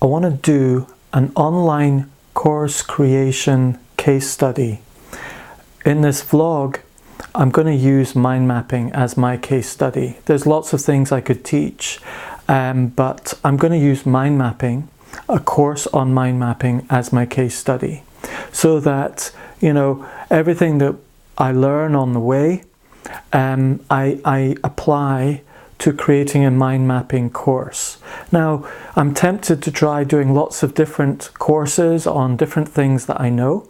I want to do an online course creation case study. In this vlog, I'm going to use mind mapping as my case study. There's lots of things I could teach, but I'm going to use mind mapping, a course on mind mapping, as my case study, so that, you know, everything that I learn on the way, I apply to creating a mind mapping course. Now, I'm tempted to try doing lots of different courses on different things that I know.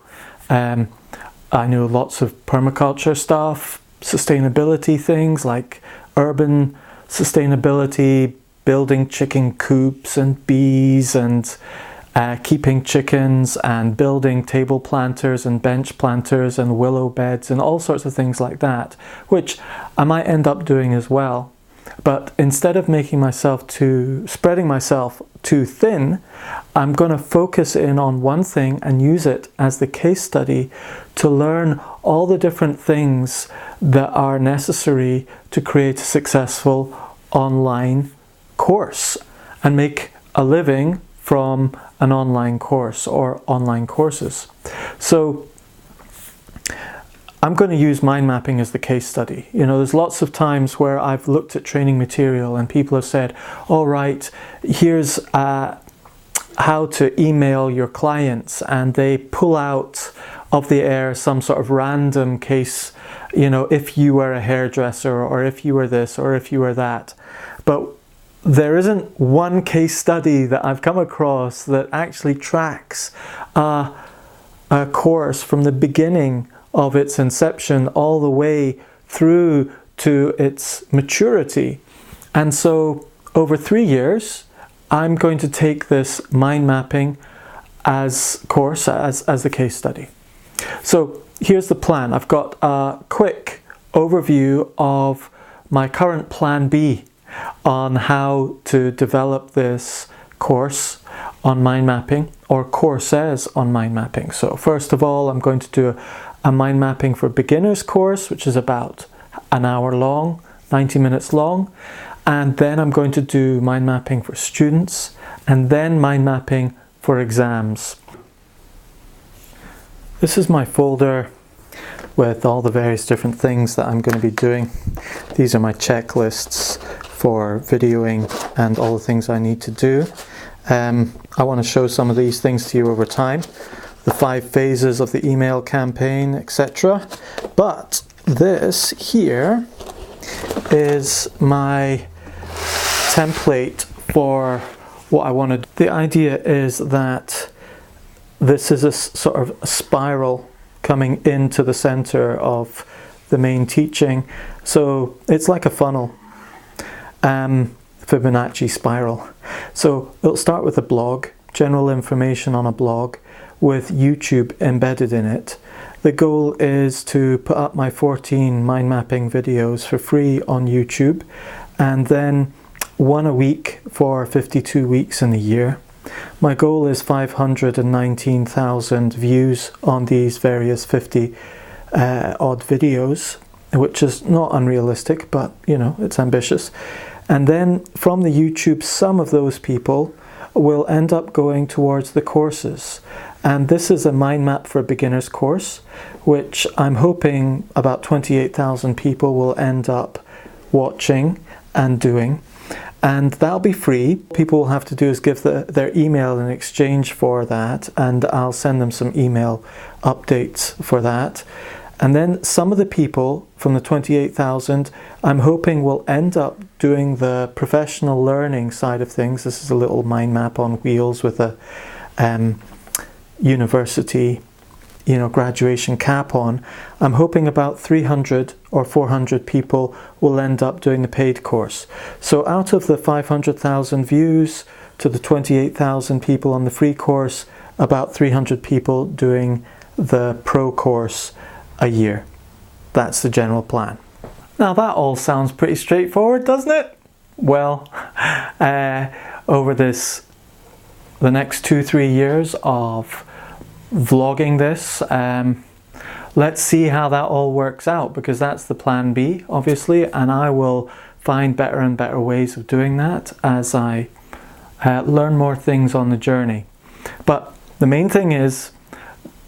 I know lots of permaculture stuff, sustainability things like urban sustainability, building chicken coops and bees and keeping chickens and building table planters and bench planters and willow beds and all sorts of things like that, which I might end up doing as well. But instead of spreading myself too thin, I'm going to focus in on one thing and use it as the case study to learn all the different things that are necessary to create a successful online course and make a living from an online course or online courses. So I'm going to use mind mapping as the case study. You know, there's lots of times where I've looked at training material and people have said, all right, here's how to email your clients, and they pull out of the air some sort of random case, you know, if you were a hairdresser or if you were this or if you were that. But there isn't one case study that I've come across that actually tracks a course from the beginning of its inception all the way through to its maturity. And so over 3 years, I'm going to take this mind mapping as course, as the case study. So here's the plan. I've got a quick overview of my current plan B on how to develop this course on mind mapping, or courses on mind mapping. So first of all, I'm going to do a mind mapping for beginners course, which is about an hour long, 90 minutes long. And then I'm going to do mind mapping for students, and then mind mapping for exams. This is my folder with all the various different things that I'm going to be doing. These are my checklists for videoing and all the things I need to do. I want to show some of these things to you over time. The 5 phases of the email campaign, etc. But this here is my template for what I want to do. The idea is that this is a sort of spiral coming into the center of the main teaching. So it's like a funnel, Fibonacci spiral. So it'll start with a blog, general information on a blog, with YouTube embedded in it. The goal is to put up my 14 mind mapping videos for free on YouTube, and then one a week for 52 weeks in the year. My goal is 519,000 views on these various 50 odd videos, which is not unrealistic, but you know, it's ambitious. And then from the YouTube, some of those people will end up going towards the courses. And this is a mind map for beginners course, which I'm hoping about 28,000 people will end up watching and doing. And that'll be free. People will have to do is give their email in exchange for that, and I'll send them some email updates for that. And then some of the people from the 28,000, I'm hoping will end up doing the professional learning side of things. This is a little mind map on wheels with a university, you know, graduation cap on. I'm hoping about 300 or 400 people will end up doing the paid course. So out of the 500,000 views to the 28,000 people on the free course, about 300 people doing the pro course a year. That's the general plan. Now that all sounds pretty straightforward, doesn't it? Well, over the next 2-3 years of vlogging this, let's see how that all works out, because that's the plan B, obviously, and I will find better and better ways of doing that as I learn more things on the journey. But the main thing is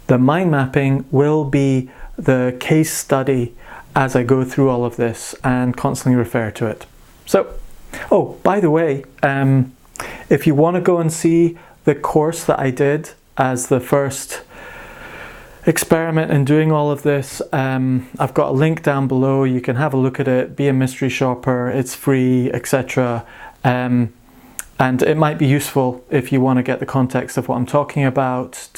the mind mapping will be the case study as I go through all of this and constantly refer to it. So, oh, by the way, if you want to go and see the course that I did as the first experiment in doing all of this, I've got a link down below. You can have a look at it, be a mystery shopper, it's free, etc. And it might be useful if you want to get the context of what I'm talking about,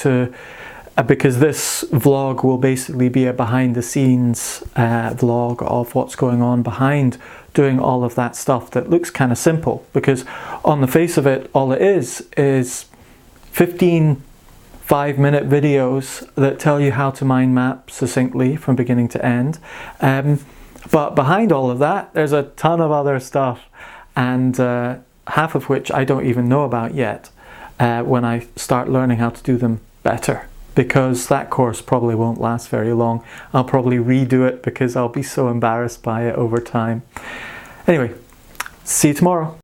because this vlog will basically be a behind the scenes vlog of what's going on behind doing all of that stuff that looks kind of simple, because on the face of it, all it is 15 5-minute videos that tell you how to mind map succinctly from beginning to end. But behind all of that, there's a ton of other stuff, and half of which I don't even know about yet when I start learning how to do them better, because that course probably won't last very long. I'll probably redo it because I'll be so embarrassed by it over time. Anyway, see you tomorrow.